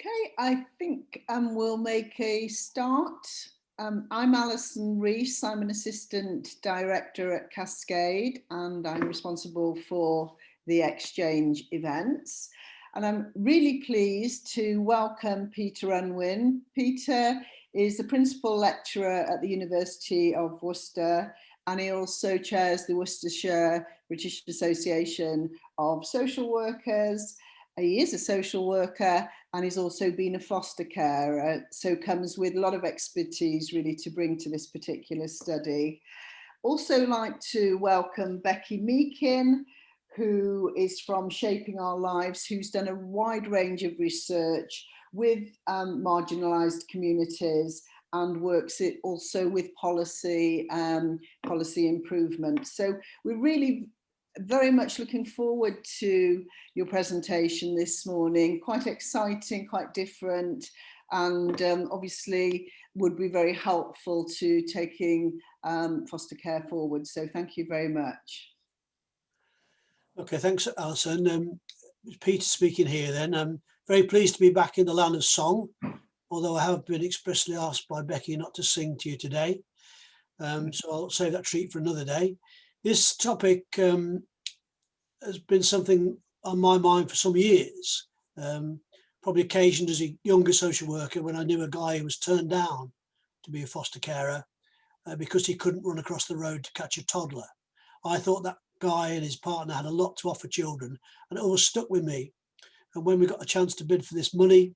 Okay, I think we'll make a start. I'm Alison Rees. I'm an assistant director at Cascade, and I'm responsible for the ExChange events. And I'm really pleased to welcome Peter Unwin. Peter is the principal lecturer at the University of Worcester, and he also chairs the Worcestershire British Association of Social Workers. He is a social worker and he's also been a foster carer, so comes with a lot of expertise really to bring to this particular study. Also like to welcome Becky Meakin, who is from Shaping Our Lives, who's done a wide range of research with marginalised communities and works it also with policy improvement. So we're really very much looking forward to your presentation this morning. Quite exciting, quite different, and obviously would be very helpful to taking foster care forward. So thank you very much. Okay, thanks, Alison. Peter speaking here then. I'm very pleased to be back in the land of song, although I have been expressly asked by Becky not to sing to you today. So I'll save that treat for another day. This topic has been something on my mind for some years, probably occasioned as a younger social worker when I knew a guy who was turned down to be a foster carer because he couldn't run across the road to catch a toddler. I thought that guy and his partner had a lot to offer children, and it always stuck with me. And when we got a chance to bid for this money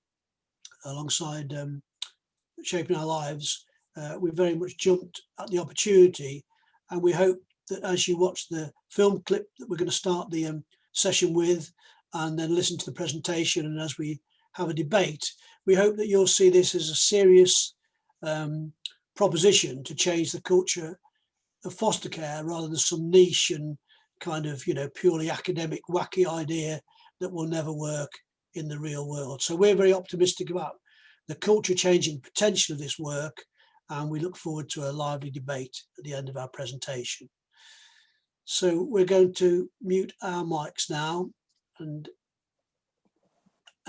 alongside Shaping Our Lives, we very much jumped at the opportunity, and we hope that as you watch the film clip that we're going to start the session with, and then listen to the presentation, and as we have a debate, we hope that you'll see this as a serious proposition to change the culture of foster care rather than some niche and kind of, purely academic, wacky idea that will never work in the real world. So we're very optimistic about the culture changing potential of this work, and we look forward to a lively debate at the end of our presentation. So we're going to mute our mics now and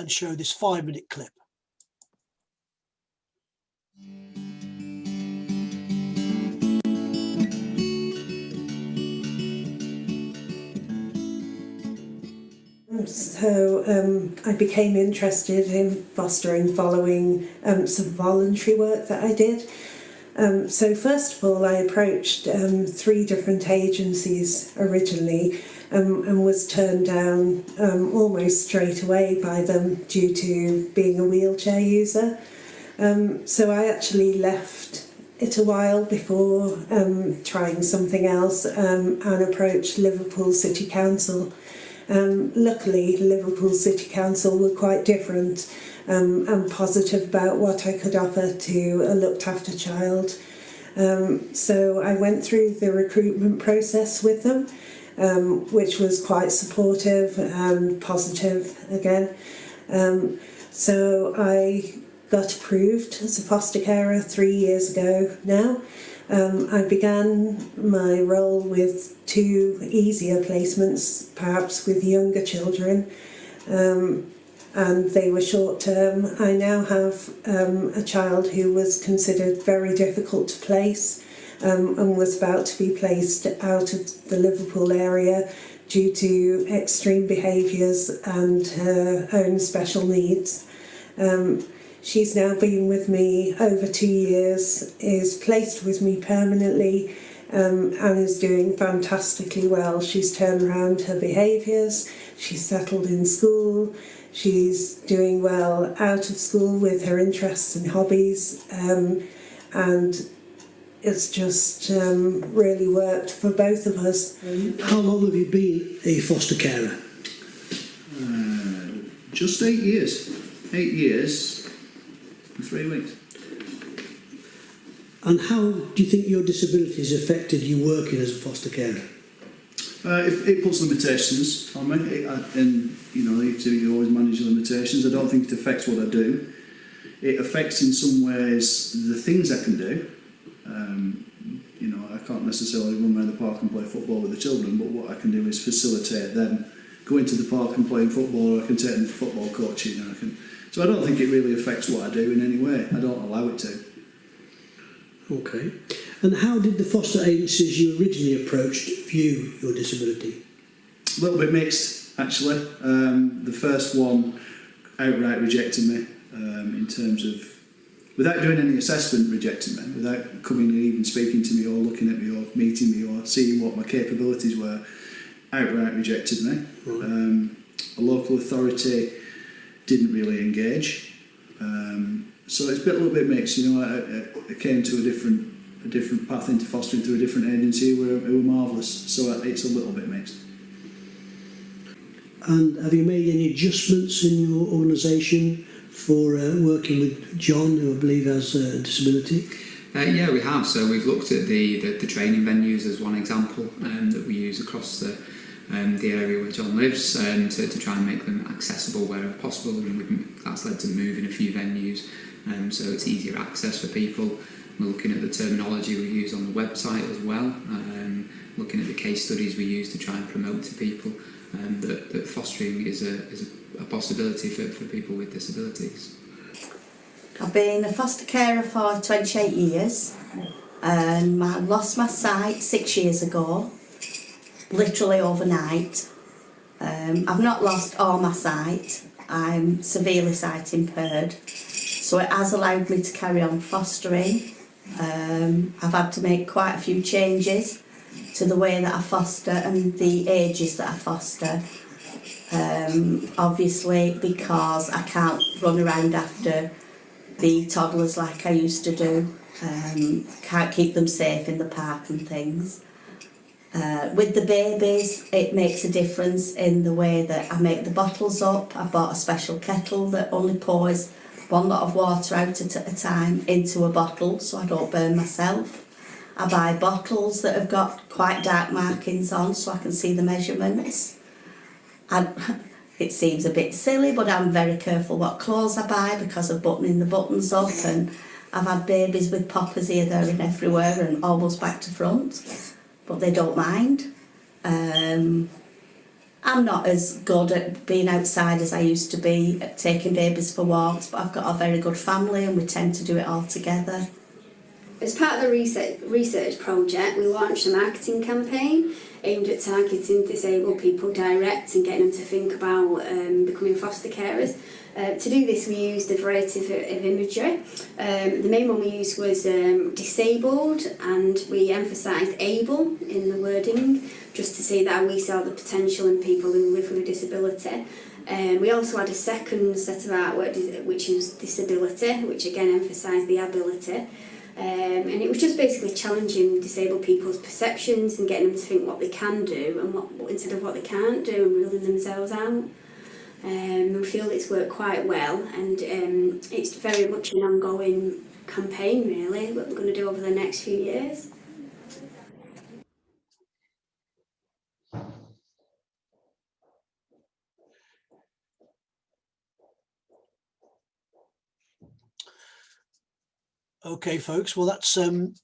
show this 5-minute clip. So I became interested in fostering following some voluntary work that I did. So first of all, I approached 3 different agencies originally and was turned down almost straight away by them due to being a wheelchair user. So I actually left it a while before trying something else and approached Liverpool City Council. Luckily, Liverpool City Council were quite different and positive about what I could offer to a looked after child. So I went through the recruitment process with them, which was quite supportive and positive again. So I got approved as a foster carer 3 years ago now. I began my role with 2 easier placements, perhaps with younger children, and they were short term. I now have a child who was considered very difficult to place and was about to be placed out of the Liverpool area due to extreme behaviours and her own special needs. She's now been with me over 2 years, is placed with me permanently, and is doing fantastically well. She's turned around her behaviours, she's settled in school, she's doing well out of school with her interests and hobbies, and it's just really worked for both of us. How long have you been a foster carer? Just 8 years. 8 years and 3 weeks. And how do you think your disability has affected you working as a foster carer? It puts limitations on me, and you always manage your limitations. I don't think it affects what I do. It affects in some ways the things I can do. I can't necessarily run around the park and play football with the children, but what I can do is facilitate them go into the park and play football, or I can take them to football coaching, or I can. So I don't think it really affects what I do in any way. I don't allow it to. Okay. And how did the foster agencies you originally approached view your disability? A little bit mixed, actually. The first one outright rejected me in terms of, without doing any assessment, rejected me, without coming and even speaking to me or looking at me or meeting me or seeing what my capabilities were, outright rejected me. Right. A local authority didn't really engage. So it's a little bit mixed. You know, I came to a different path into fostering through a different agency who were marvellous. So it's a little bit mixed. And have you made any adjustments in your organisation for working with John, who I believe has a disability? Yeah, we have. So we've looked at the training venues as one example that we use across the area where John lives to try and make them accessible wherever possible, and that's led to moving a few venues so it's easier access for people. We're looking at the terminology we use on the website as well, looking at the case studies we use to try and promote to people that fostering is a possibility for people with disabilities. I've been a foster carer for 28 years. I lost my sight 6 years ago, literally overnight. I've not lost all my sight. I'm severely sight impaired, so it has allowed me to carry on fostering. I've had to make quite a few changes to the way that I foster and the ages that I foster. Obviously, because I can't run around after the toddlers like I used to do. Can't keep them safe in the park and things. With the babies, it makes a difference in the way that I make the bottles up. I bought a special kettle that only pours one lot of water out at a time into a bottle so I don't burn myself. I buy bottles that have got quite dark markings on so I can see the measurements. It seems a bit silly, but I'm very careful what clothes I buy because of buttoning the buttons up, and I've had babies with poppers here, there and everywhere and almost back to front, but they don't mind. I'm not as good at being outside as I used to be at taking babies for walks, but I've got a very good family and we tend to do it all together. As part of the research project, we launched a marketing campaign aimed at targeting disabled people direct and getting them to think about becoming foster carers. To do this, we used a variety of imagery. The main one we used was disabled, and we emphasised able in the wording, just to see that we saw the potential in people who live with a disability. We also had a second set of artwork which was disability, which again emphasised the ability. And it was just basically challenging disabled people's perceptions and getting them to think what they can do and what instead of what they can't do, and ruling themselves out. We feel it's worked quite well, and it's very much an ongoing campaign really, what we're going to do over the next few years. Okay, folks, well, that's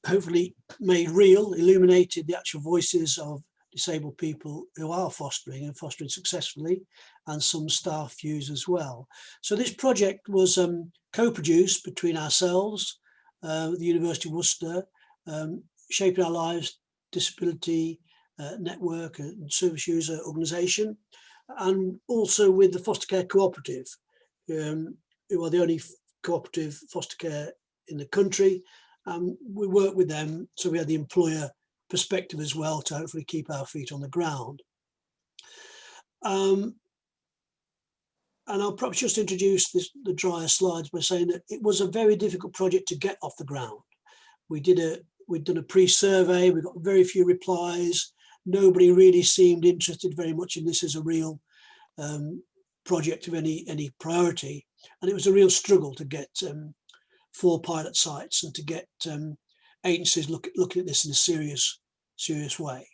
hopefully made real, illuminated the actual voices of disabled people who are fostering and fostering successfully, and some staff views as well. So this project was co-produced between ourselves, the University of Worcester, Shaping Our Lives Disability Network and Service User Organisation, and also with the Foster Care Co-operative, who are the only cooperative foster care in the country. We work with them, so we had the employer perspective as well to hopefully keep our feet on the ground. And I'll perhaps just introduce the drier slides by saying that it was a very difficult project to get off the ground. We'd done a pre-survey, we got very few replies. Nobody really seemed interested very much in this as a real project of any priority. And it was a real struggle to get 4 pilot sites and to get agencies looking at this in a serious way.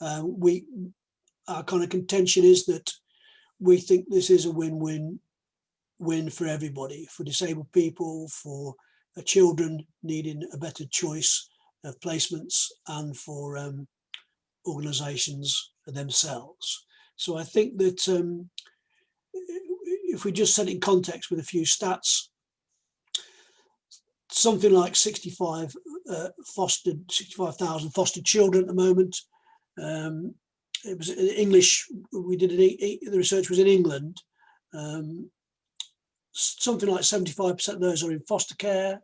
Our kind of contention is that we think this is a win-win for everybody, for disabled people, for children needing a better choice of placements, and for organisations themselves. So I think that if we just set it in context with a few stats, something like 65,000 fostered children at the moment. It was in English. We did the research was in England. Something like 75% of those are in foster care.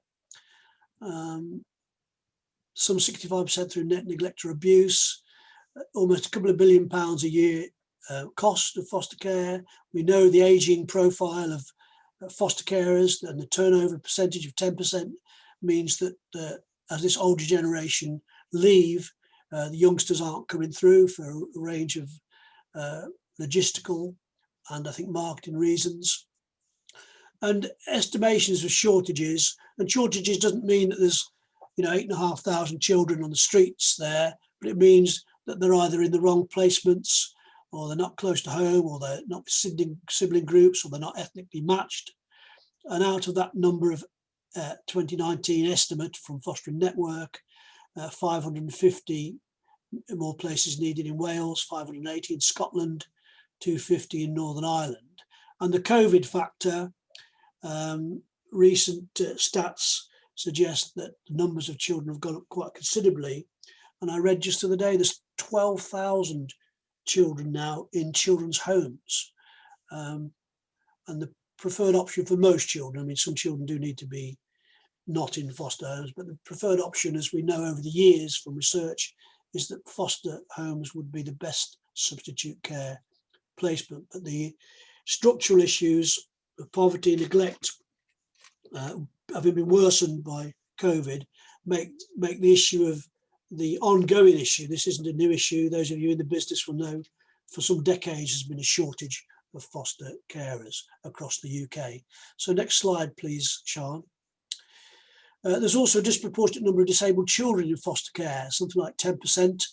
Some 65% through net neglect or abuse. Almost a couple of £1 billion a year cost of foster care. We know the ageing profile of foster carers, and the turnover percentage of 10% means that as this older generation leave, the youngsters aren't coming through for a range of logistical and I think marketing reasons. And estimations of shortages, and shortages doesn't mean that there's 8,500 children on the streets there, but it means that they're either in the wrong placements, or they're not close to home, or they're not sibling groups, or they're not ethnically matched. And out of that number of 2019 estimate from Fostering Network, 550 more places needed in Wales, 580 in Scotland, 250 in Northern Ireland. And the COVID factor, recent stats suggest that the numbers of children have gone up quite considerably. And I read just the other day, there's 12,000 children now in children's homes. And the preferred option for most children, I mean, some children do need to be not in foster homes, but the preferred option, as we know over the years from research, is that foster homes would be the best substitute care placement. But the structural issues of poverty, neglect, having been worsened by COVID, make the issue of the ongoing issue. This isn't a new issue. Those of you in the business will know for some decades there's been a shortage of foster carers across the UK. So next slide, please, Sian. There's also a disproportionate number of disabled children in foster care, something like 10%,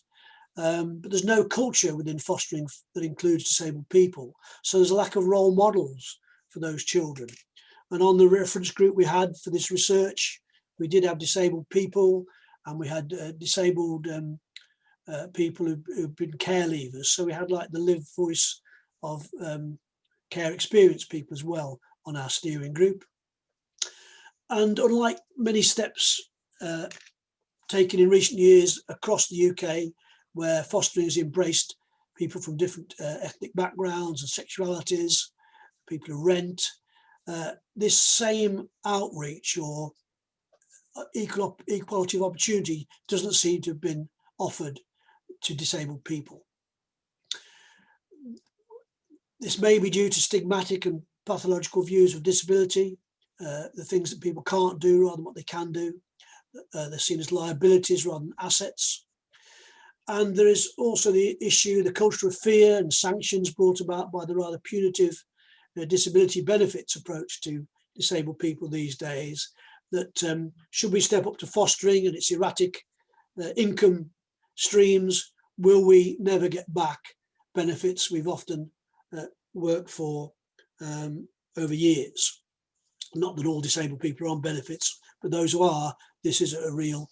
but there's no culture within fostering that includes disabled people. So there's a lack of role models for those children. And on the reference group we had for this research, we did have disabled people, and we had disabled people who've been care leavers. So we had like the lived voice of care experienced people as well on our steering group. And unlike many steps taken in recent years across the UK, where fostering has embraced people from different ethnic backgrounds and sexualities, people who rent, this same outreach or equality of opportunity doesn't seem to have been offered to disabled people. This may be due to stigmatic and pathological views of disability, the things that people can't do rather than what they can do. They're seen as liabilities rather than assets. And there is also the issue, the culture of fear and sanctions brought about by the rather punitive disability benefits approach to disabled people these days, that should we step up to fostering and its erratic income streams, will we never get back benefits we've often worked for over years? Not that all disabled people are on benefits, but those who are, this is a real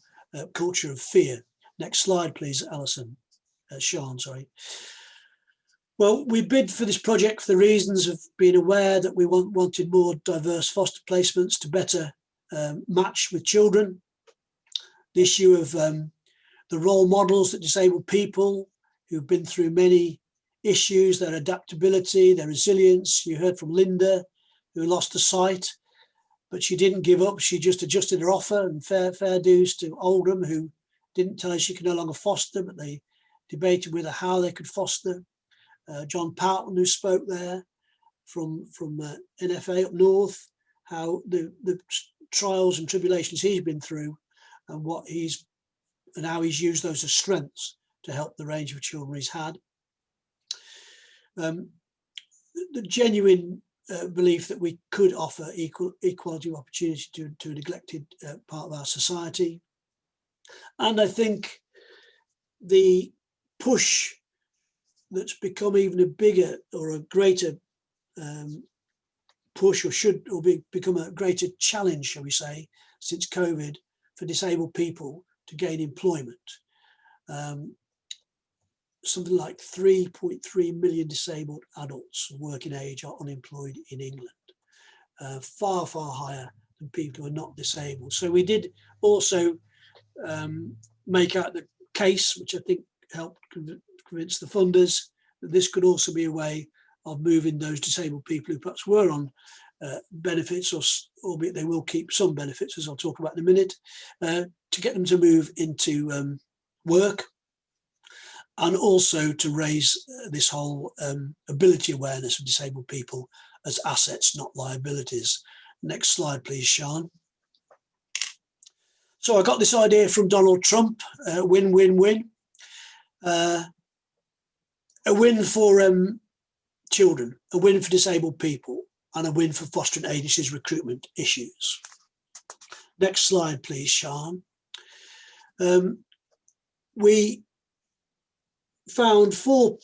culture of fear. Next slide, please, Alison. Sian, sorry. Well, we bid for this project for the reasons of being aware that we wanted more diverse foster placements to better match with children. The issue of the role models that disabled people who've been through many issues, their adaptability, their resilience. You heard from Linda, who lost her sight, but she didn't give up. She just adjusted her offer, and fair dues to Oldham, who didn't tell her she could no longer foster, but they debated with her how they could foster. John Poughton, who spoke there from NFA up north, how the trials and tribulations he's been through, and how he's used those as strengths to help the range of children he's had. The genuine belief that we could offer equality of opportunity to a neglected part of our society. And I think the push that's become even a bigger or a greater push, or become a greater challenge, shall we say, since COVID, for disabled people to gain employment. something like 3.3 million disabled adults of working age are unemployed in England, far, far higher than people who are not disabled. So we did also make out the case, which I think helped convince the funders, that this could also be a way of moving those disabled people who perhaps were on benefits, or albeit they will keep some benefits, as I'll talk about in a minute, to get them to move into work, and also to raise this whole ability awareness of disabled people as assets, not liabilities. Next slide, please, Sean. So I got this idea from Donald Trump, win-win-win. A win for children, a win for disabled people, and a win for fostering agencies' recruitment issues. Next slide, please, Sean. We found 4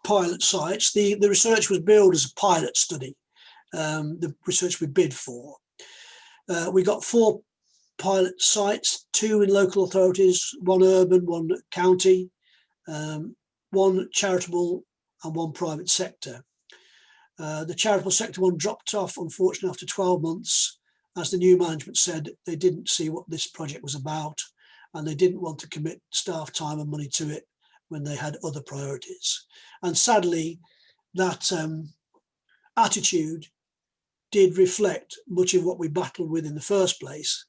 pilot sites. The research was billed as a pilot study, the research we bid for. We got 4 pilot sites, 2 in local authorities, 1 urban, 1 county, 1 charitable and 1 private sector. The charitable sector one dropped off, unfortunately, after 12 months, as the new management said they didn't see what this project was about, and they didn't want to commit staff time and money to it when they had other priorities. And sadly, that attitude did reflect much of what we battled with in the first place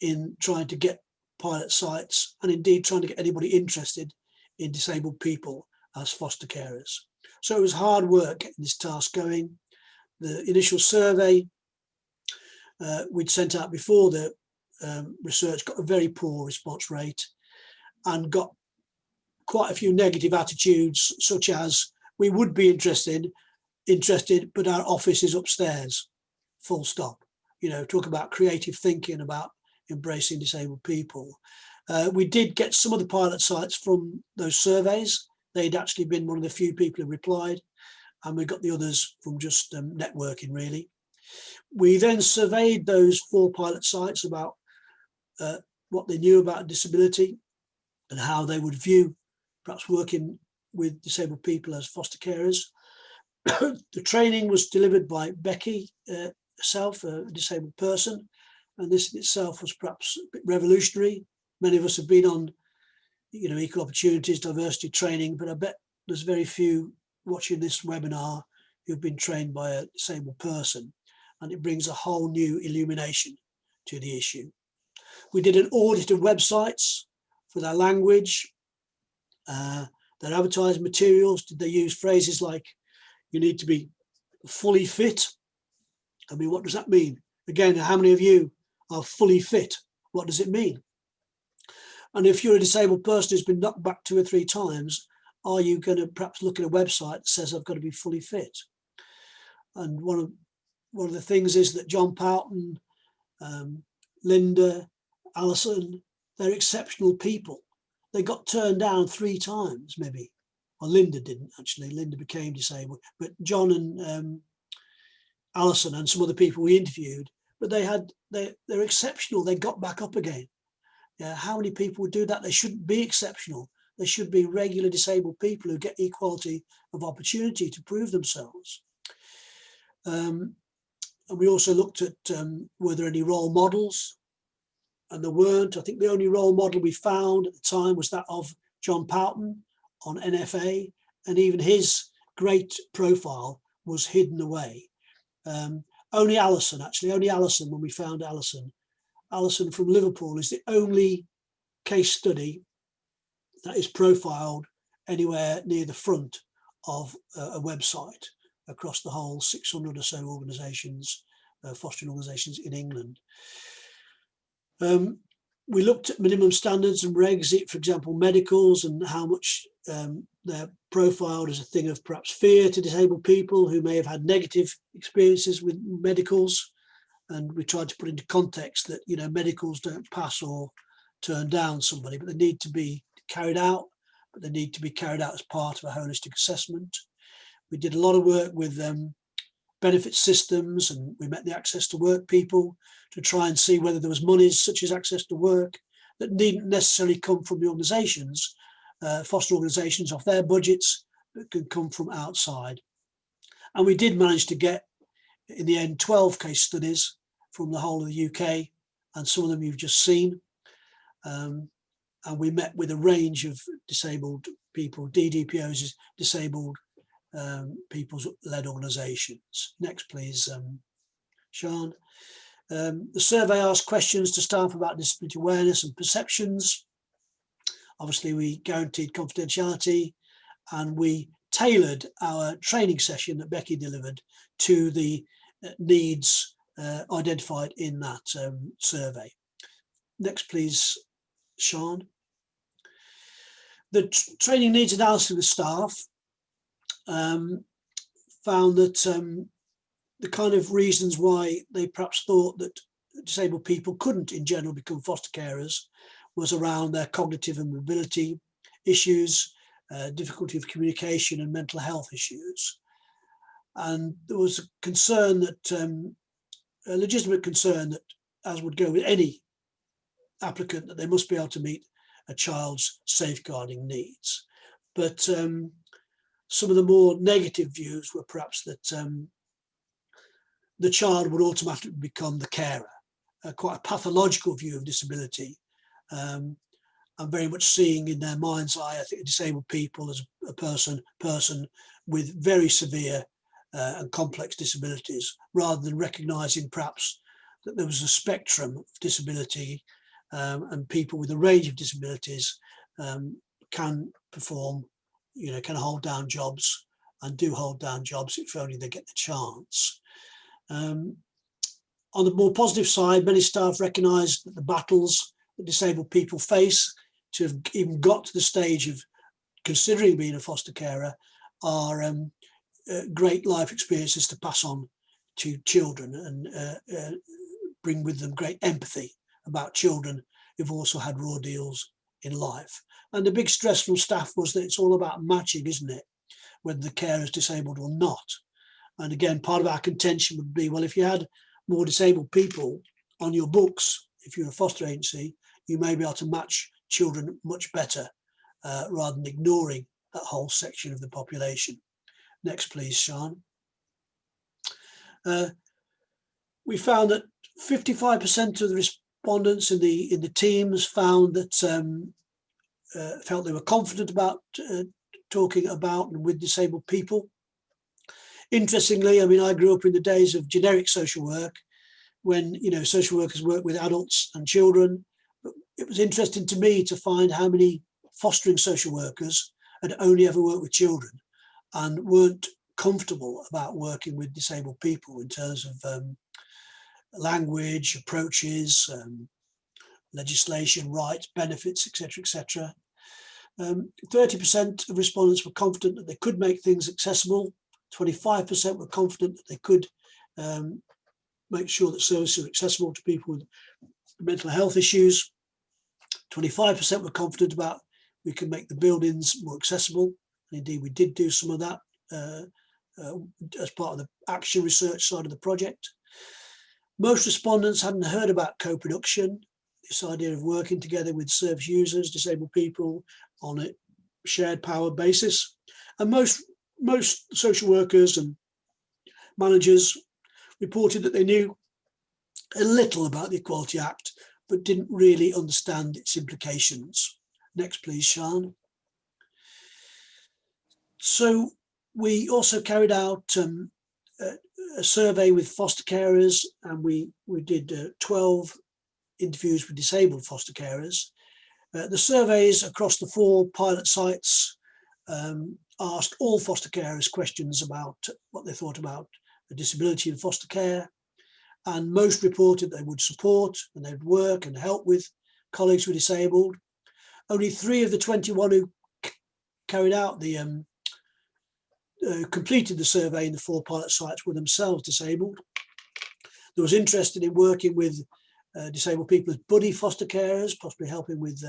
in trying to get pilot sites, and indeed trying to get anybody interested in disabled people as foster carers. So it was hard work getting this task going. The initial survey we'd sent out before the research got a very poor response rate, and got quite a few negative attitudes, such as, we would be interested, but our office is upstairs, full stop. You know, talk about creative thinking about embracing disabled people. We did get some of the pilot sites from those surveys. They'd actually been one of the few people who replied, and we got the others from just networking, really. We then surveyed those 4 pilot sites about what they knew about disability and how they would view perhaps working with disabled people as foster carers. The training was delivered by Becky herself, a disabled person, and this in itself was perhaps a bit revolutionary. Many of us have been on, you know, equal opportunities, diversity training, but I bet there's very few watching this webinar who've been trained by a disabled person, and it brings a whole new illumination to the issue. We did an audit of websites for their language, their advertising materials. Did they use phrases like, you need to be fully fit? I mean, what does that mean? Again, how many of you are fully fit? What does it mean? And if you're a disabled person who's been knocked back 2 or 3 times, are you going to perhaps look at a website that says I've got to be fully fit? And one of the things is that John Poughton, Linda, Alison, they're exceptional people. They got turned down 3 times, maybe. Well, Linda didn't actually. Linda became disabled, but John and Alison and some other people we interviewed, but they're exceptional. They got back up again. Yeah, how many people would do that? They shouldn't be exceptional. They should be regular disabled people who get equality of opportunity to prove themselves. And we also looked at were there any role models, and there weren't. I think the only role model we found at the time was that of John Poughton on NFA, and even his great profile was hidden away. Only Alison, when we found Alison from Liverpool is the only case study that is profiled anywhere near the front of a website across the whole 600 or so organisations, fostering organisations in England. We looked at minimum standards and regs, for example, medicals, and how much they're profiled as a thing of perhaps fear to disabled people who may have had negative experiences with medicals. And we tried to put into context that, you know, medicals don't pass or turn down somebody, but they need to be carried out, but they need to be carried out as part of a holistic assessment. We did a lot of work with benefit systems, and we met the access to work people to try and see whether there was monies such as access to work that needn't necessarily come from the organisations, foster organisations off their budgets that can come from outside. And we did manage to get, in the end, 12 case studies from the whole of the UK, and some of them you've just seen. And we met with a range of disabled people, DDPOs, disabled people's-led organisations. Next, please, Sean. The survey asked questions to staff about disability awareness and perceptions. Obviously, we guaranteed confidentiality, and we tailored our training session that Becky delivered to the needs identified in that survey. Next, please, Sean. The training needs analysis of the staff found that the kind of reasons why they perhaps thought that disabled people couldn't in general become foster carers was around their cognitive and mobility issues, difficulty of communication and mental health issues. And there was a concern that, a legitimate concern that, as would go with any applicant, that they must be able to meet a child's safeguarding needs. But some of the more negative views were perhaps that the child would automatically become the carer, quite a pathological view of disability, and very much seeing in their mind's eye, I think, disabled people as a person with very severe and complex disabilities, rather than recognising perhaps that there was a spectrum of disability, and people with a range of disabilities can perform, can hold down jobs, and do hold down jobs if only they get the chance. On the more positive side, many staff recognised that the battles that disabled people face to have even got to the stage of considering being a foster carer are great life experiences to pass on to children, and bring with them great empathy about children who've also had raw deals in life. And the big stress from staff was that it's all about matching, isn't it, whether the carer is disabled or not. And again, part of our contention would be, well, if you had more disabled people on your books, if you're a foster agency, you may be able to match children much better, rather than ignoring that whole section of the population. Next, please, Sean. We found that 55% of the respondents in the teams found that felt they were confident about talking about and with disabled people. Interestingly, I mean, I grew up in the days of generic social work, when social workers work with adults and children. But it was interesting to me to find how many fostering social workers had only ever worked with children and weren't comfortable about working with disabled people in terms of language, approaches, legislation, rights, benefits, etc., etc. 30% of respondents were confident that they could make things accessible. 25% were confident that they could make sure that services are accessible to people with mental health issues. 25% were confident about we can make the buildings more accessible. And indeed, we did do some of that as part of the action research side of the project. Most respondents hadn't heard about co-production, this idea of working together with service users, disabled people on a shared power basis. And most social workers and managers reported that they knew a little about the Equality Act, but didn't really understand its implications. Next, please, Sean. So we also carried out a survey with foster carers, and we did 12 interviews with disabled foster carers. The surveys across the 4 pilot sites asked all foster carers questions about what they thought about the disability in foster care, and most reported they would support and they'd work and help with colleagues who were disabled. Only 3 of the 21 who carried out the completed the survey in the 4 pilot sites were themselves disabled. There was interest in working with disabled people as buddy foster carers, possibly helping with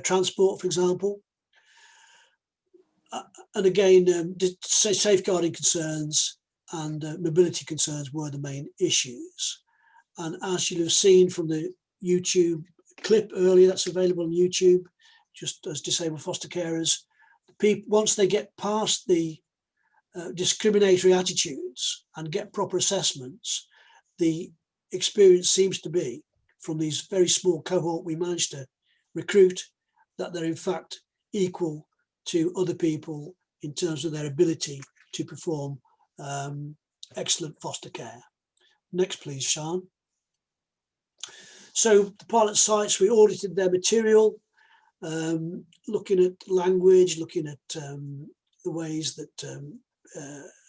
transport, for example. And again, safeguarding concerns and mobility concerns were the main issues. And as you'll have seen from the YouTube clip earlier, that's available on YouTube, just as disabled foster carers, people, once they get past the discriminatory attitudes and get proper assessments, the experience seems to be, from these very small cohort we managed to recruit, that they're in fact equal to other people in terms of their ability to perform excellent foster care. Next, please, Sian. So the pilot sites, we audited their material, looking at language, looking at the ways that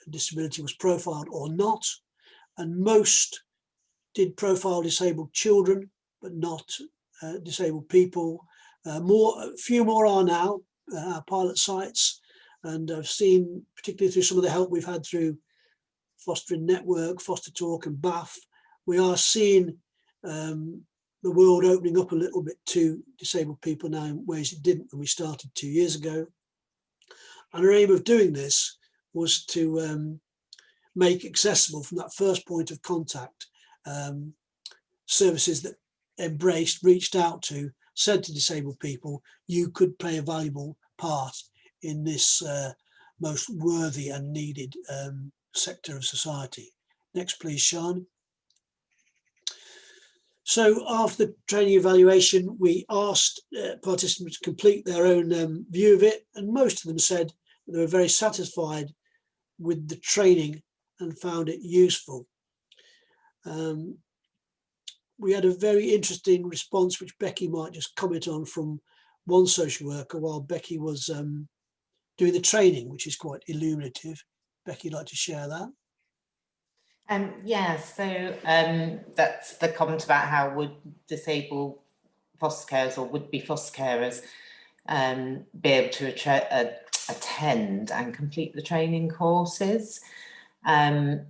disability was profiled or not, and most did profile disabled children, but not disabled people. A few more are now our pilot sites, and I've seen, particularly through some of the help we've had through Fostering Network, Foster Talk and BAF, we are seeing the world opening up a little bit to disabled people now in ways it didn't when we started 2 years ago. And our aim of doing this was to make accessible from that first point of contact services that reached out to, said to disabled people, you could play a valuable part in this most worthy and needed sector of society. Next, please, Sian. So after the training evaluation, we asked participants to complete their own view of it, and most of them said that they were very satisfied with the training and found it useful. We had a very interesting response, which Becky might just comment on, from one social worker while Becky was doing the training, which is quite illuminative. Becky, you'd like to share that? Yeah, so that's the comment about how would disabled foster carers or would-be foster carers be able to attend and complete the training courses. And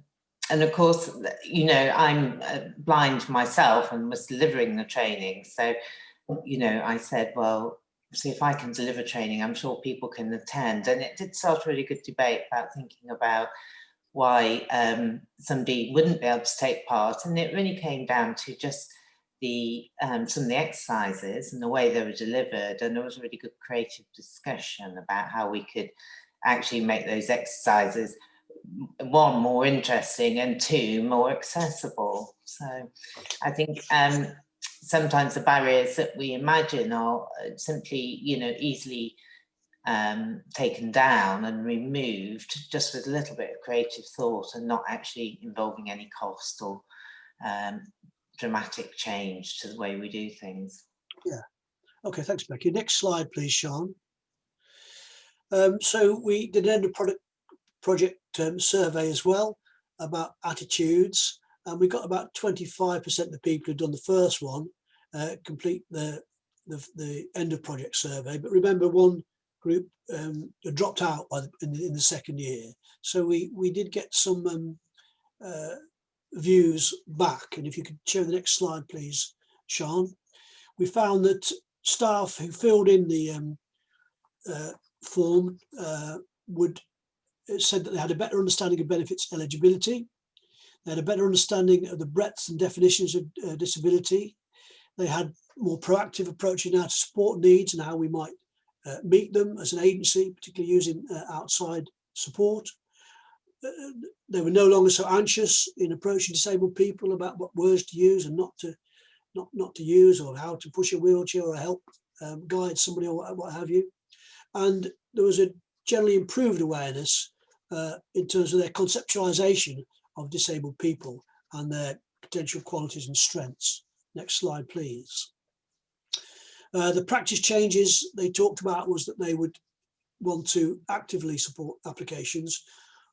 of course, you know, I'm blind myself and was delivering the training. So, you know, I said, well, see if I can deliver training, I'm sure people can attend. And it did start a really good debate about thinking about why somebody wouldn't be able to take part. And it really came down to just the some of the exercises and the way they were delivered. And there was a really good creative discussion about how we could actually make those exercises, one, more interesting, and two, more accessible. So I think sometimes the barriers that we imagine are simply, you know, easily taken down and removed just with a little bit of creative thought and not actually involving any cost or dramatic change to the way we do things. Yeah. Okay, thanks, Becky. Next slide, please, Sian. So we did an end of project survey as well about attitudes, and we got about 25% of the people who'd done the first one complete the end of project survey. But remember, one group dropped out in the second year, so we did get some views back. And if you could show the next slide, please, Sian. We found that staff who filled in the form said that they had a better understanding of benefits eligibility. They had a better understanding of the breadths and definitions of disability. They had more proactive approaches now to support needs and how we might meet them as an agency, particularly using outside support. They were no longer so anxious in approaching disabled people about what words to use and not to use, or how to push a wheelchair or help guide somebody or what have you. And there was a generally improved awareness in terms of their conceptualization of disabled people and their potential qualities and strengths. Next slide, please. The practice changes they talked about was that they would want to actively support applications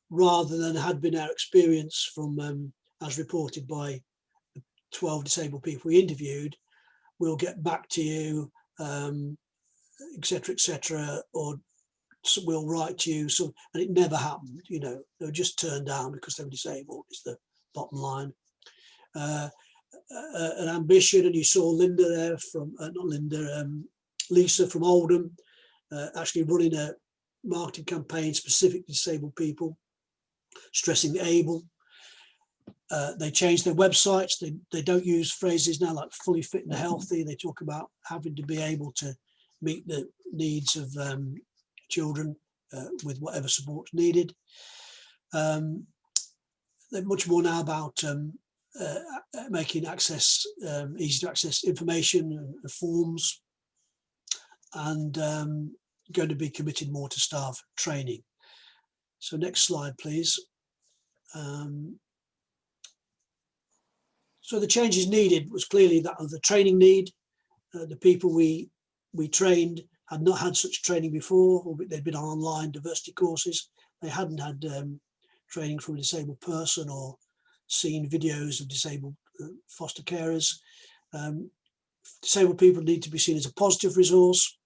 rather than had been our experience from, as reported by the 12 disabled people we interviewed, we'll get back to you, etc., or we'll write to you. So, and it never happened, you know, they were just turned down because they were disabled, is the bottom line. An ambition, and you saw Linda there from, not Linda, Lisa from Oldham, actually running a marketing campaign specific to disabled people, stressing able. They changed their websites. They don't use phrases now like fully fit and healthy. They talk about having to be able to meet the needs of children with whatever support needed. They're much more now about making access easy to access information and forms, and going to be committed more to staff training. So next slide, please. So the changes needed was clearly that of the training need. The people we trained had not had such training before, or they'd been on online diversity courses. They hadn't had training from a disabled person or seen videos of disabled foster carers. Disabled people need to be seen as a positive resource.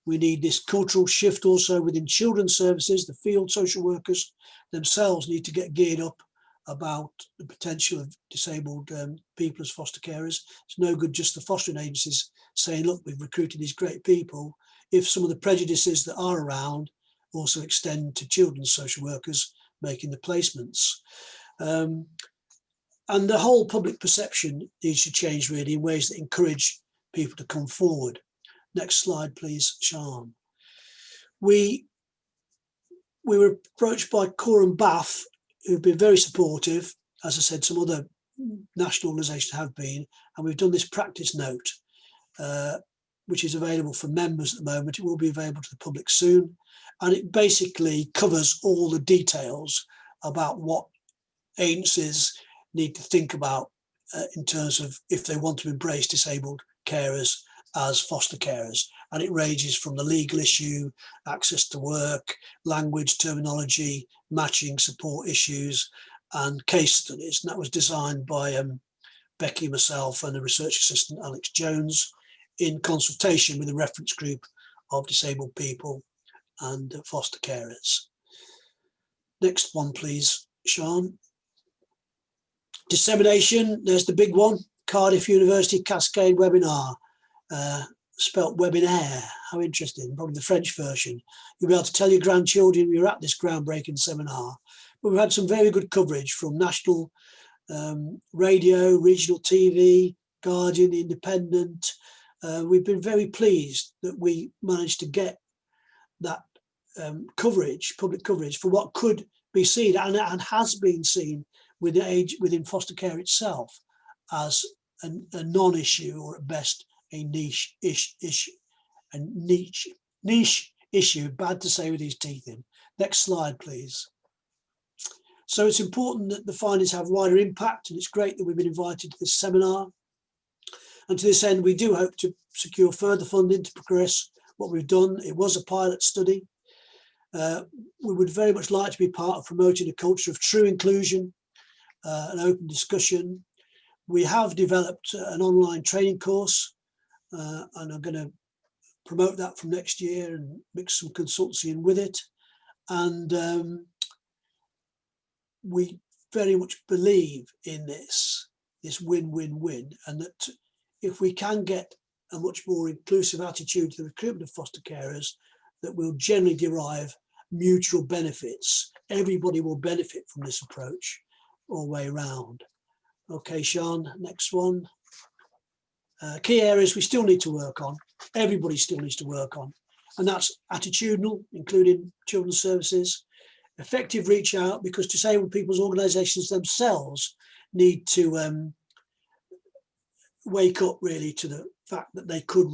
We need this cultural shift also within children's services. The field social workers themselves need to get geared up about the potential of disabled people as foster carers. It's no good just the fostering agencies saying, look, we've recruited these great people, if some of the prejudices that are around also extend to children's social workers making the placements. And the whole public perception needs to change really in ways that encourage people to come forward. Next slide, please, Sian. We were approached by Coram Bath, who've been very supportive. As I said, some other national organisations have been, and we've done this practice note, which is available for members at the moment. It will be available to the public soon, and it basically covers all the details about what agencies need to think about in terms of if they want to embrace disabled carers as foster carers. And it ranges from the legal issue, access to work, language, terminology, matching, support issues, and case studies. And that was designed by Becky, myself, and the research assistant Alex Jones in consultation with a reference group of disabled people and foster carers. Next one, please, Sian. Dissemination, there's the big one. Cardiff University Cascade webinar, spelt webinaire. How interesting, probably the French version. You'll be able to tell your grandchildren you're at this groundbreaking seminar. But we've had some very good coverage from national radio, regional TV, Guardian, The Independent. We've been very pleased that we managed to get that coverage, public coverage, for what could be seen and has been seen within foster care itself as a non-issue, or at best a niche issue. Bad to say with his teeth in. Next slide, please. So it's important that the findings have wider impact, and it's great that we've been invited to this seminar. And to this end, we do hope to secure further funding to progress what we've done. It was a pilot study. We would very much like to be part of promoting a culture of true inclusion, an open discussion. We have developed an online training course, and I'm going to promote that from next year and mix some consultancy in with it. And we very much believe in this win-win-win, and that if we can get a much more inclusive attitude to the recruitment of foster carers, that will generally derive mutual benefits. Everybody will benefit from this approach all the way around. Okay, Sian, next one. Key areas we still need to work on, everybody still needs to work on, and that's attitudinal, including children's services, effective reach out, because disabled people's organisations themselves need to wake up really to the fact that they could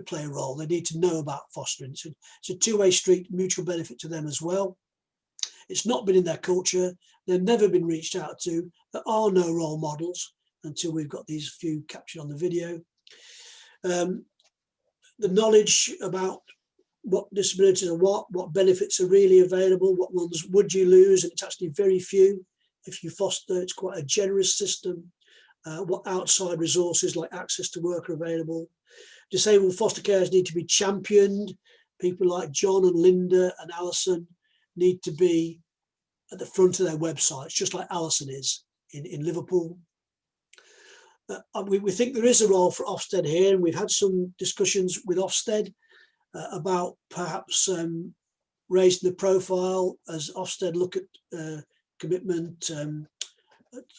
play a role. They need to know about fostering. So it's a two-way street, mutual benefit to them as well. It's not been in their culture. They've never been reached out to. There are no role models until we've got these few captured on the video. The knowledge about what disabilities are, what benefits are really available, what ones would you lose, and it's actually very few. If you foster, it's quite a generous system. What outside resources like access to work are available. Disabled foster carers need to be championed. People like John and Linda and Alison need to be at the front of their websites, just like Alison is in Liverpool. We think there is a role for Ofsted here, and we've had some discussions with Ofsted about perhaps raising the profile as Ofsted look at commitment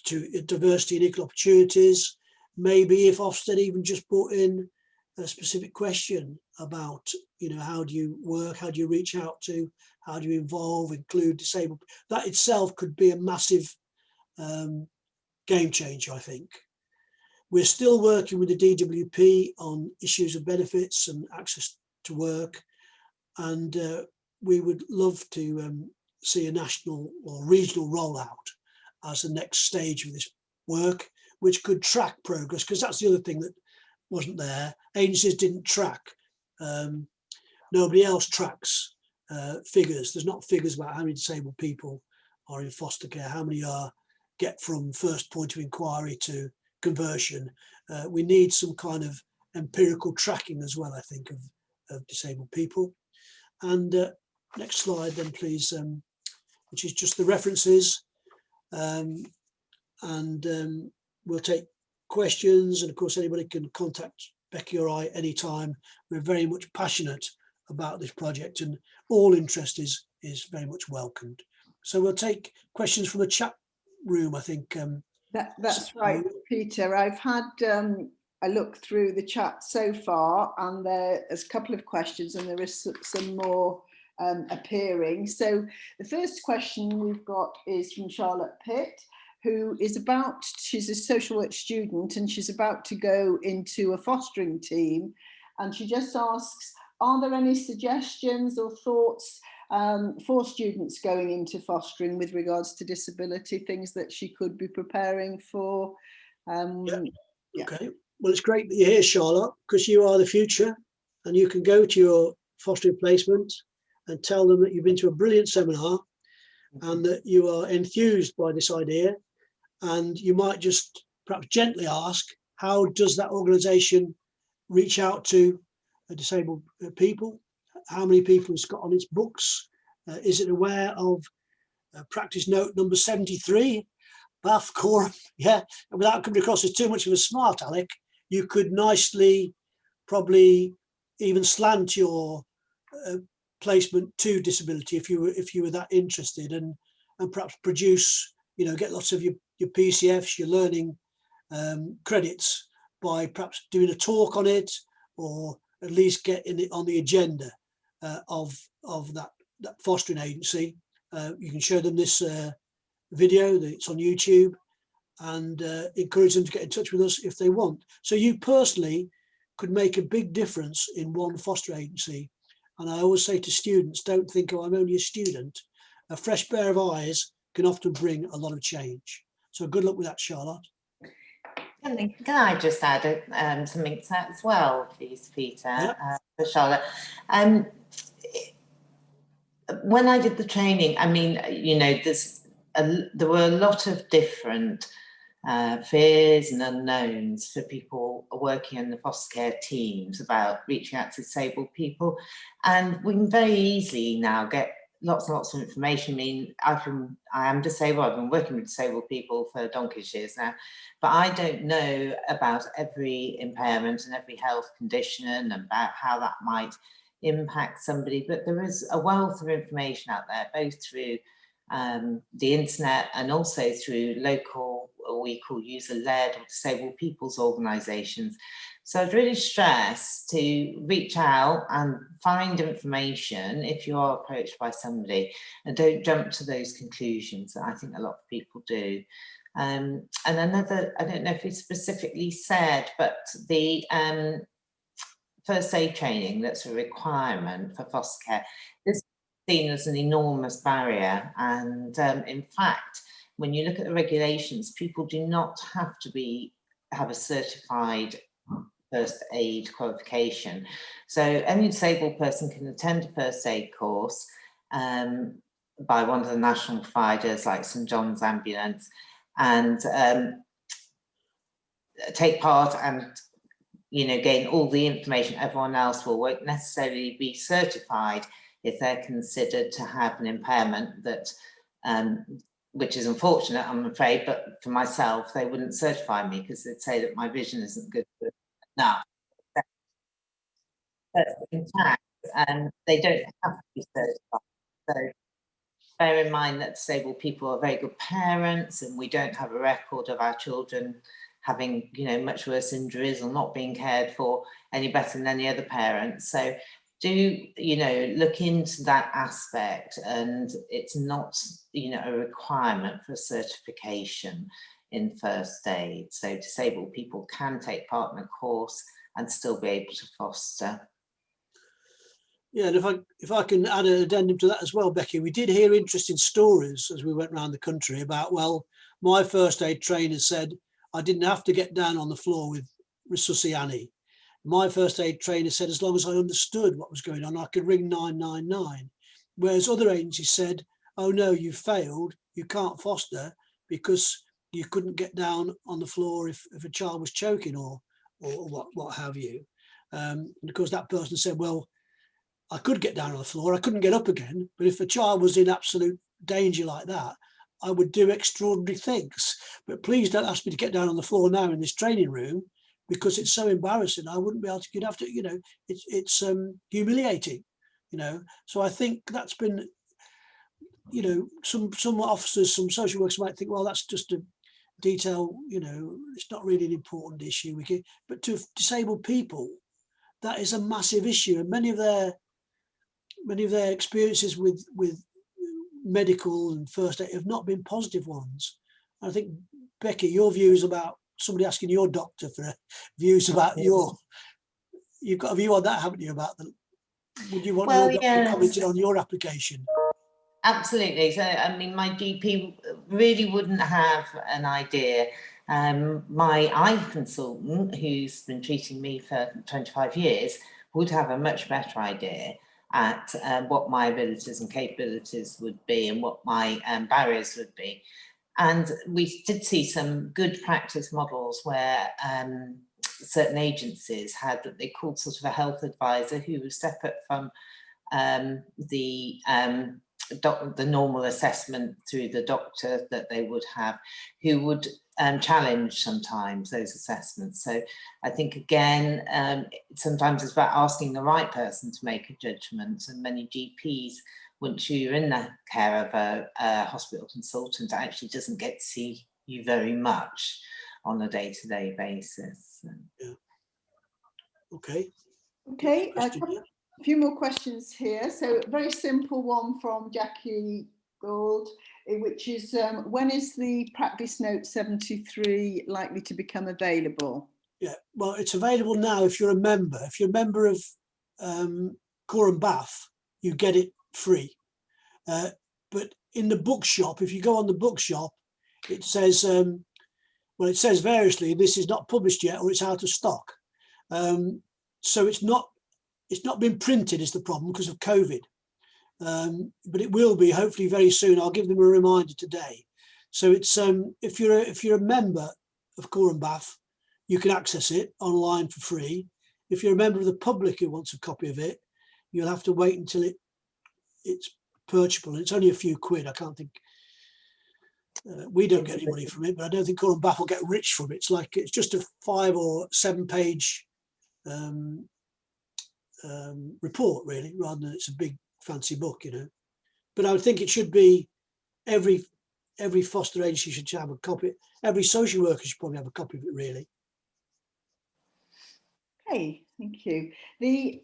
to diversity and equal opportunities. Maybe if Ofsted even just brought in a specific question about, you know, how do you work, how do you reach out to, how do you involve, include disabled, that itself could be a massive game changer, I think. We're still working with the DWP on issues of benefits and access to work, and we would love to see a national or regional rollout as the next stage of this work, which could track progress, because that's the other thing that wasn't there. Agencies didn't track. Nobody else tracks figures. There's not figures about how many disabled people are in foster care, how many get from first point of inquiry to conversion. We need some kind of empirical tracking as well, I think, of disabled people. And next slide then, please, which is just the references. We'll take questions, and of course anybody can contact Becky or I anytime. We're very much passionate about this project, and all interest is very much welcomed. So we'll take questions from the chat room, I think. That's right, Peter. I've had a look through the chat so far, and there's a couple of questions, and there is some more appearing. So the first question we've got is from Charlotte Pitt, who is she's a social work student, and she's about to go into a fostering team. And she just asks, are there any suggestions or thoughts for students going into fostering with regards to disability, things that she could be preparing for? Okay, well, it's great that you're here, Charlotte, because you are the future, and you can go to your fostering placement and tell them that you've been to a brilliant seminar and that you are enthused by this idea. And you might just perhaps gently ask, how does that organisation reach out to disabled people? How many people it's got on its books? Is it aware of practice note number 73? Bath quorum, yeah. And without coming across as too much of a smart aleck, you could nicely, probably even slant your placement to disability if you were that interested, and perhaps produce, you know, get lots of your PCFs, your learning credits by perhaps doing a talk on it, or at least getting it on the agenda of that fostering agency. You can show them this video that's on YouTube, and encourage them to get in touch with us if they want. So you personally could make a big difference in one foster agency. And I always say to students, don't think, oh, I'm only a student. A fresh pair of eyes can often bring a lot of change. So good luck with that, Charlotte. Can I just add something to that as well, please, Peter, Yeah. For Charlotte? When I did the training, I mean, you know, there were a lot of different fears and unknowns for people working in the foster care teams about reaching out to disabled people, and we can very easily now get lots and lots of information. I mean, I am disabled. I've been working with disabled people for donkey's years now, but I don't know about every impairment and every health condition and about how that might impact somebody. But there is a wealth of information out there, both through the internet and also through local, what we call user-led or disabled people's organisations. So I'd really stress to reach out and find information if you are approached by somebody, and don't jump to those conclusions that I think a lot of people do. And another, I don't know if we specifically said, but the first aid training that's a requirement for foster care, this is seen as an enormous barrier. And in fact, when you look at the regulations, people do not have to have a certified first aid qualification. So any disabled person can attend a first aid course by one of the national providers like St John's Ambulance, and take part and, you know, gain all the information. Everyone else won't necessarily be certified if they're considered to have an impairment that which is unfortunate, I'm afraid, but for myself, they wouldn't certify me because they'd say that my vision isn't good enough. But in fact, they don't have to be certified. So bear in mind that disabled people are very good parents, and we don't have a record of our children having, you know, much worse injuries or not being cared for any better than any other parent. So do, you know, look into that aspect, and it's not, you know, a requirement for a certification in first aid. So disabled people can take part in a course and still be able to foster. Yeah, and if I can add an addendum to that as well, Becky, we did hear interesting stories as we went around the country about, well, my first aid trainer said I didn't have to get down on the floor with Resusci Annie. My first aid trainer said as long as I understood what was going on, I could ring 999. Whereas other agencies said, oh no, you failed, you can't foster because you couldn't get down on the floor if a child was choking or what have you. And of course that person said, well, I could get down on the floor, I couldn't get up again, but if a child was in absolute danger like that, I would do extraordinary things. But please don't ask me to get down on the floor now in this training room, because it's so embarrassing. I wouldn't be able to get after, you know, it's humiliating, you know. So I think that's been, you know, some officers, some social workers might think, well, that's just a detail, you know, it's not really an important issue. But to disabled people, that is a massive issue, and many of their experiences with medical and first aid have not been positive ones. I think, Becky, your views about somebody asking your doctor for views about you've got a view on that, haven't you, about the, would you want your doctor commented on your application? Absolutely. So, I mean, my GP really wouldn't have an idea. My eye consultant, who's been treating me for 25 years, would have a much better idea at what my abilities and capabilities would be and what my barriers would be. And we did see some good practice models where certain agencies had what they called sort of a health advisor who was separate from the normal assessment through the doctor that they would have, who would challenge sometimes those assessments. So I think, again, sometimes it's about asking the right person to make a judgment, and many GPs, once you're in the care of a hospital consultant, actually doesn't get to see you very much on a day-to-day basis. So. Yeah. Okay. Okay, a few more questions here. So a very simple one from Jackie Gould, which is when is the practice note 73 likely to become available? Yeah, well, it's available now if you're a member. If you're a member of Coram Bath, you get it free. But in the bookshop, if you go on the bookshop, it says, well, it says variously, this is not published yet, or it's out of stock. So it's not been printed is the problem because of COVID. But it will be hopefully very soon. I'll give them a reminder today. So it's if you're a member of Coram Bath, you can access it online for free. If you're a member of the public who wants a copy of it, you'll have to wait until it's purchasable. It's only a few quid. I can't think. We don't get any money from it, but I don't think Coram Bath will get rich from it. It's just a 5 or 7 page report, really, rather than it's a big fancy book, you know. But I would think it should be every foster agency should have a copy. Every social worker should probably have a copy of it, really. Okay, thank you. The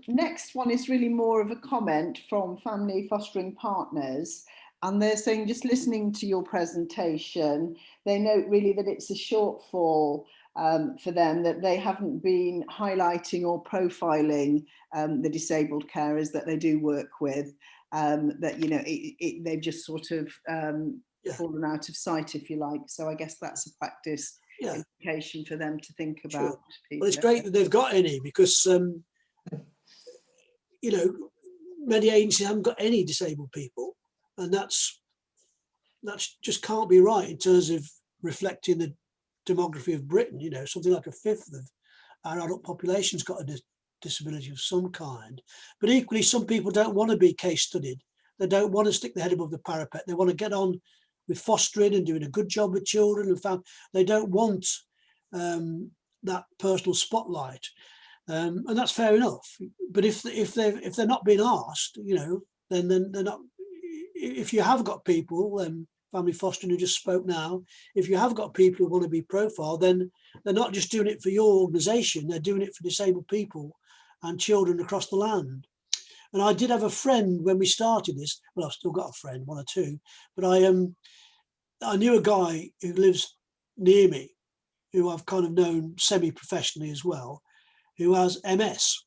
next one is really more of a comment from Family Fostering Partners, and they're saying, just listening to your presentation, they note really that it's a shortfall for them, that they haven't been highlighting or profiling the disabled carers that they do work with, that, you know, they've just sort of fallen out of sight, if you like. So I guess that's a practice implication for them to think about. Sure. Well, it's great that they've got any, because you know, many agencies haven't got any disabled people, and that's just can't be right in terms of reflecting the demography of Britain. You know, something like 1/5 of our adult population's got a disability of some kind. But equally, some people don't want to be case studied. They don't want to stick their head above the parapet. They want to get on with fostering and doing a good job with children and family. They don't want that personal spotlight, and that's fair enough. But if they're not being asked, you know, then they're not. If you have got people family fostering who just spoke now, if you have got people who want to be profiled, then they're not just doing it for your organisation, they're doing it for disabled people and children across the land. And I did have a friend when we started this. Well, I've still got a friend, one or two, but I knew a guy who lives near me, who I've kind of known semi-professionally as well, who has MS.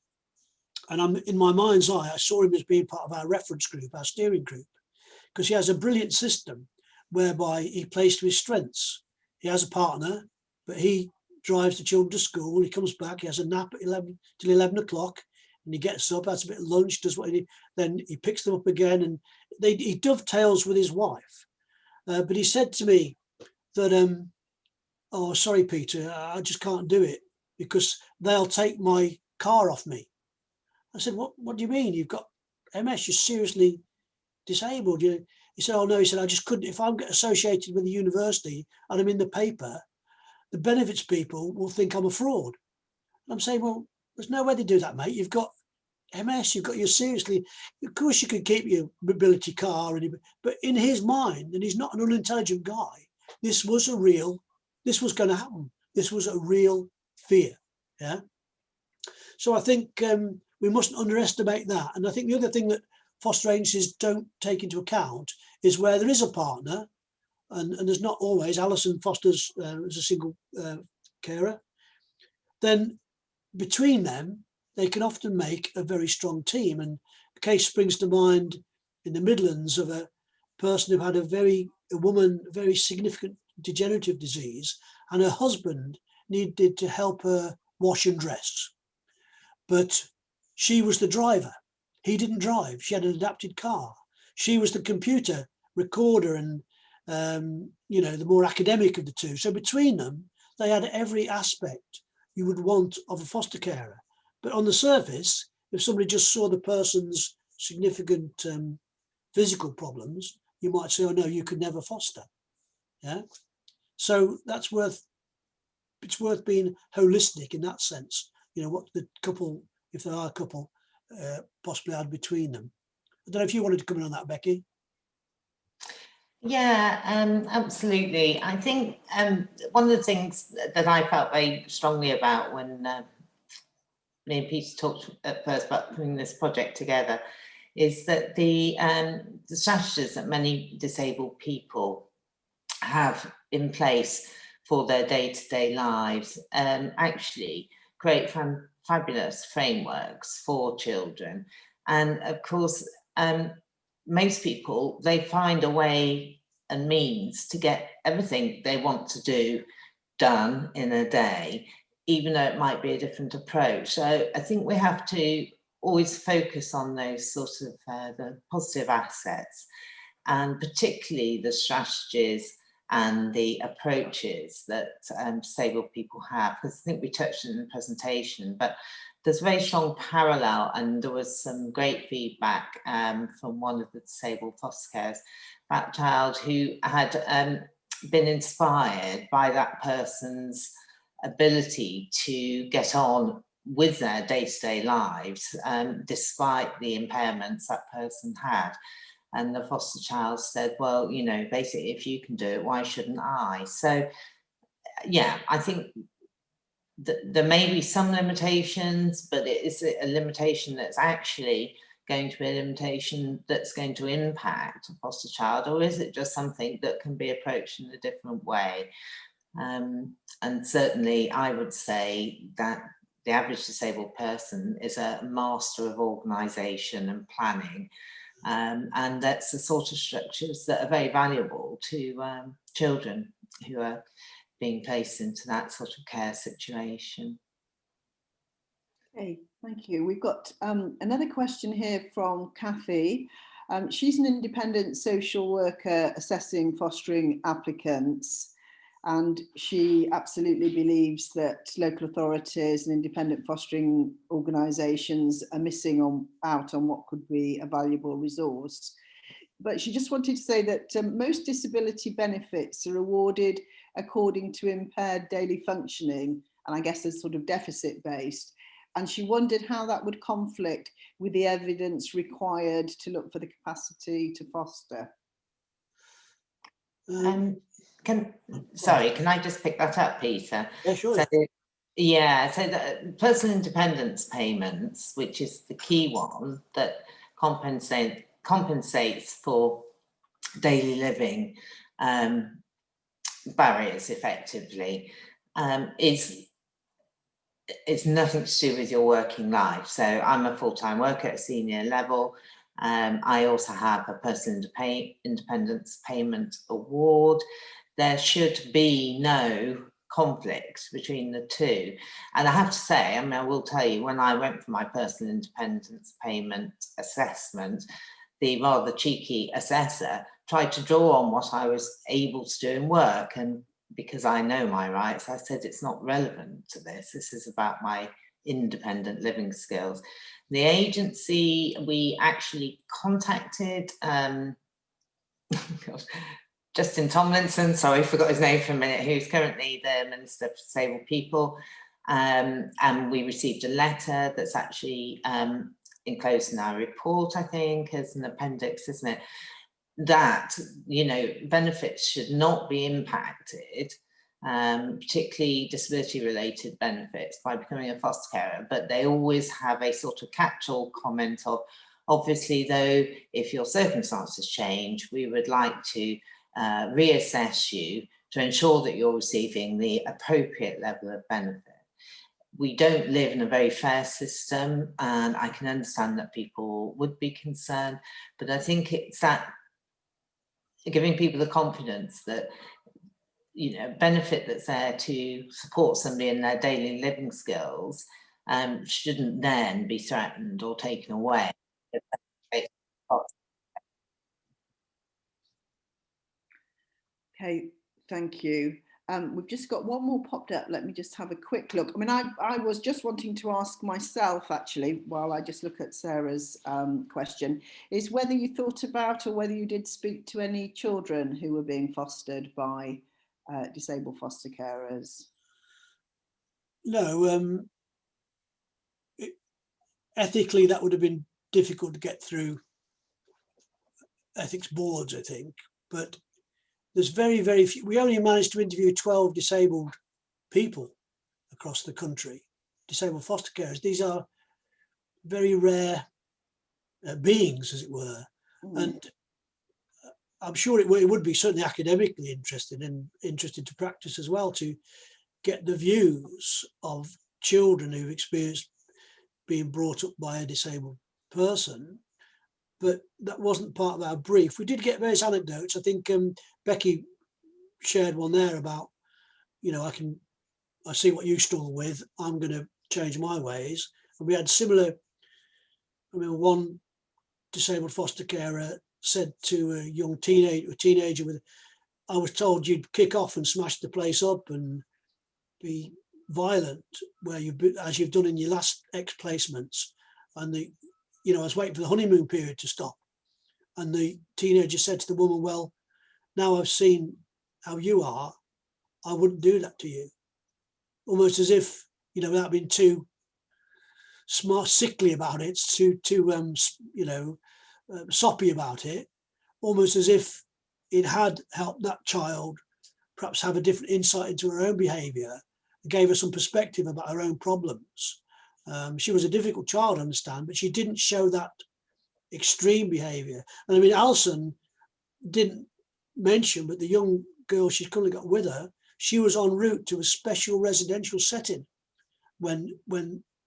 And I'm in my mind's eye, I saw him as being part of our reference group, our steering group, because he has a brilliant system whereby he plays to his strengths. He has a partner, but he drives the children to school. He comes back, he has a nap at 11 till 11 o'clock, and he gets up, has a bit of lunch, does what then he picks them up again, and he dovetails with his wife. But he said to me that, oh, sorry, Peter, I just can't do it because they'll take my car off me. I said, what do you mean? You've got MS, you're seriously disabled. He said, oh no, he said, I just couldn't, if I'm associated with the university and I'm in the paper, the benefits people will think I'm a fraud. And I'm saying, well, there's no way they do that, mate. You've got MS, you're seriously, of course you could keep your mobility car, but in his mind, and he's not an unintelligent guy, this was going to happen. This was a real fear, yeah? So I think we mustn't underestimate that. And I think the other thing that foster agencies don't take into account is where there is a partner, and there's not always. Alison fosters as a single carer, then between them, they can often make a very strong team. And a case springs to mind in the Midlands of a person who had a woman, very significant degenerative disease, and her husband needed to help her wash and dress. But she was the driver. He didn't drive. She had an adapted car. She was the computer recorder and, the more academic of the two. So between them, they had every aspect you would want of a foster carer. But on the surface, if somebody just saw the person's significant physical problems, you might say, oh no, you could never foster. Yeah. So it's worth being holistic in that sense. What the couple, if there are a couple, possibly had between them. I don't know if you wanted to come in on that, Becky. Yeah, absolutely. I think one of the things that I felt very strongly about when me and Peter talked at first about putting this project together is that the strategies that many disabled people have in place for their day-to-day lives actually create fabulous frameworks for children. And of course, most people, they find a way and means to get everything they want to do done in a day, even though it might be a different approach. So I think we have to always focus on those sort of the positive assets, and particularly the strategies and the approaches that disabled people have, because I think we touched on in the presentation, but there's a very strong parallel, and there was some great feedback from one of the disabled foster carers about a child who had been inspired by that person's ability to get on with their day-to-day lives despite the impairments that person had. And the foster child said, well, basically, if you can do it, why shouldn't I? So, yeah, I think there may be some limitations, but it is a limitation that's actually going to be a limitation that's going to impact a foster child, or is it just something that can be approached in a different way? And certainly I would say that the average disabled person is a master of organisation and planning. And that's the sort of structures that are very valuable to children who are being placed into that sort of care situation. Okay, thank you. We've got another question here from Kathy. She's an independent social worker assessing fostering applicants, and she absolutely believes that local authorities and independent fostering organisations are missing out on what could be a valuable resource. But she just wanted to say that most disability benefits are awarded according to impaired daily functioning, and I guess as sort of deficit based. And she wondered how that would conflict with the evidence required to look for the capacity to foster. Can I just pick that up, Peter? Yeah, sure. So, yeah, so the personal independence payments, which is the key one that compensates for daily living barriers effectively, is nothing to do with your working life. So I'm a full-time worker at a senior level. I also have a personal independence payment award. There should be no conflict between the two. And I have to say, I mean, I will tell you, when I went for my personal independence payment assessment, the rather cheeky assessor tried to draw on what I was able to do in work. And because I know my rights, I said, it's not relevant to this. This is about my independent living skills. The agency, we actually contacted Justin Tomlinson, sorry, I forgot his name for a minute, who's currently the Minister for Disabled People. And we received a letter that's actually enclosed in our report, I think, as an appendix, isn't it? That, you know, benefits should not be impacted, particularly disability-related benefits, by becoming a foster carer, but they always have a sort of catch-all comment of, obviously, though, if your circumstances change, we would like to reassess you to ensure that you're receiving the appropriate level of benefit. We don't live in a very fair system, and I can understand that people would be concerned, but I think it's that giving people the confidence that, you know, benefit that's there to support somebody in their daily living skills shouldn't then be threatened or taken away. Okay, thank you. We've just got one more popped up. Let me just have a quick look. I mean, I was just wanting to ask myself, actually, while I just look at Sarah's question, is whether you thought about or whether you did speak to any children who were being fostered by disabled foster carers. No, ethically that would have been difficult to get through ethics boards, I think, but there's very, very few. We only managed to interview 12 disabled people across the country, disabled foster carers. These are very rare beings, as it were. And I'm sure it would be certainly academically interested to practice as well, to get the views of children who've experienced being brought up by a disabled person. But that wasn't part of our brief. We did get various anecdotes. I think Becky shared one there about, you know, I see what you struggle with, I'm going to change my ways. And we had similar, I mean, one disabled foster carer said to a teenager with, I was told you'd kick off and smash the place up and be violent as you've done in your last ex-placements. And I was waiting for the honeymoon period to stop. And the teenager said to the woman, well, now I've seen how you are, I wouldn't do that to you. Almost as if, you know, without being too smart, sickly about it, too soppy about it, almost as if it had helped that child perhaps have a different insight into her own behaviour, gave her some perspective about her own problems. She was a difficult child, I understand, but she didn't show that extreme behaviour. And I mean, Alison didn't mention, but the young girl she's currently got with her, she was en route to a special residential setting when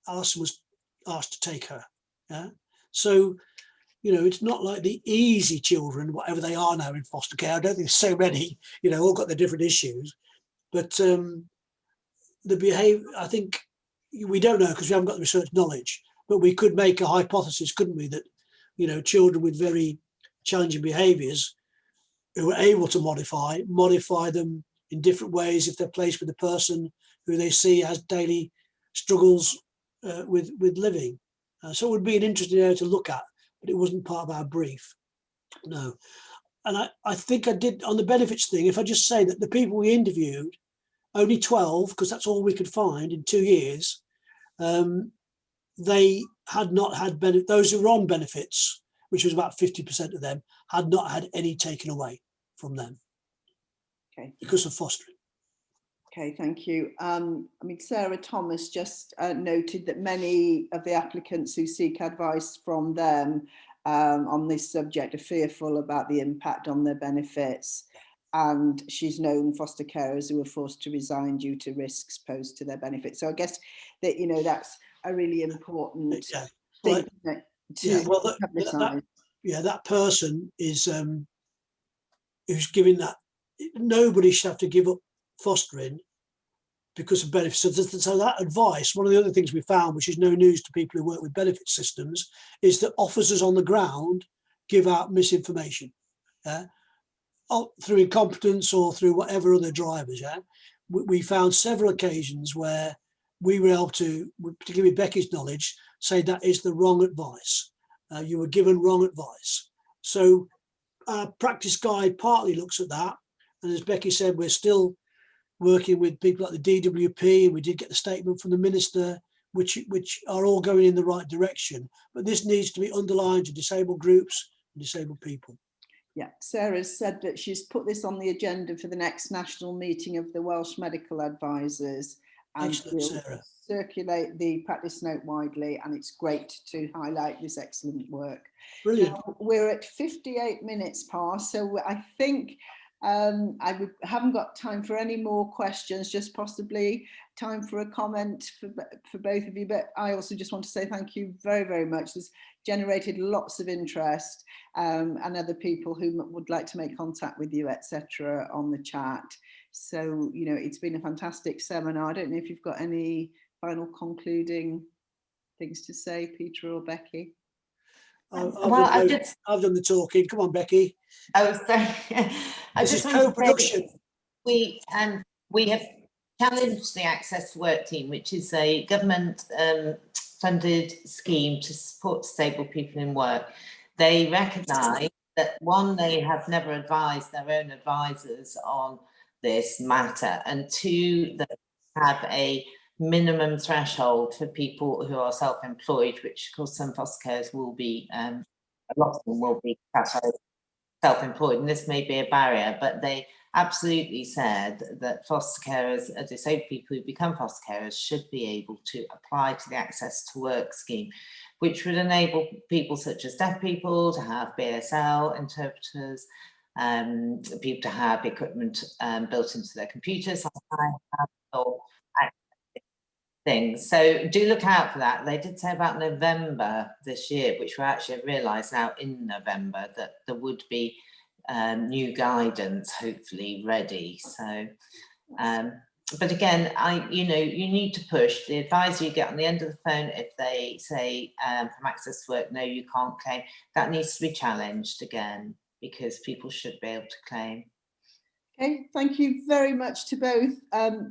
Alison was asked to take her. Yeah. So, you know, it's not like the easy children, whatever they are now in foster care. I don't think there's so many, you know, all got their different issues. But the behaviour, I think, we don't know because we haven't got the research knowledge, but we could make a hypothesis, couldn't we, that, you know, children with very challenging behaviours who are able to modify them in different ways if they're placed with a person who they see has daily struggles with living. So it would be an interesting area to look at, but it wasn't part of our brief. No. And I think I did on the benefits thing, if I just say that the people we interviewed, only 12, because that's all we could find in 2 years, they had not had those who were on benefits, which was about 50% of them, had not had any taken away from them. Okay. because of fostering. Okay, thank you. I mean, Sarah Thomas just noted that many of the applicants who seek advice from them on this subject are fearful about the impact on their benefits, and she's known foster carers who were forced to resign due to risks posed to their benefits. So I guess that, you know, that's a really important thing to publicise. That person is who's giving that. Nobody should have to give up fostering because of benefits. So that advice, one of the other things we found, which is no news to people who work with benefit systems, is that officers on the ground give out misinformation through incompetence or through whatever other drivers. We found several occasions where we were able to, particularly with Becky's knowledge, say that is the wrong advice. You were given wrong advice. So our practice guide partly looks at that. And as Becky said, we're still working with people like the DWP, and we did get the statement from the minister, which are all going in the right direction. But this needs to be underlined to disabled groups and disabled people. Yeah, Sarah said that she's put this on the agenda for the next national meeting of the Welsh Medical Advisors, and Excellent, we'll Sarah. circulate the practice note widely, and it's great to highlight this excellent work. Brilliant. Now, we're at 58 minutes past, so I think haven't got time for any more questions, just possibly time for a comment for both of you. But I also just want to say thank you very, very much. This generated lots of interest, and other people who would like to make contact with you, etc., on the chat. So, you know, it's been a fantastic seminar. I don't know if you've got any final concluding things to say, Peter or Becky. I've done the talking. Come on, Becky. I was saying, this is co-production. We have challenged the Access to Work team, which is a government funded scheme to support disabled people in work. They recognise that, one, they have never advised their own advisors on this matter, and two, that they have a minimum threshold for people who are self-employed, which of course some foster carers will be, a lot of them will be self-employed, and this may be a barrier, but they absolutely said that foster carers, disabled people who become foster carers, should be able to apply to the Access to Work scheme, which would enable people such as deaf people to have BSL interpreters, people to have equipment built into their computers, or things. So do look out for that. They did say about November this year, which we actually have realised now in November that there would be new guidance hopefully ready. So but again, you need to push. The advisor you get on the end of the phone, if they say from Access to Work, no, you can't claim, that needs to be challenged again, because people should be able to claim. Okay, thank you very much to both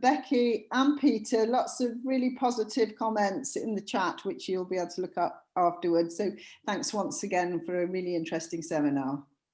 Becky and Peter. Lots of really positive comments in the chat, which you'll be able to look up afterwards. So thanks once again for a really interesting seminar.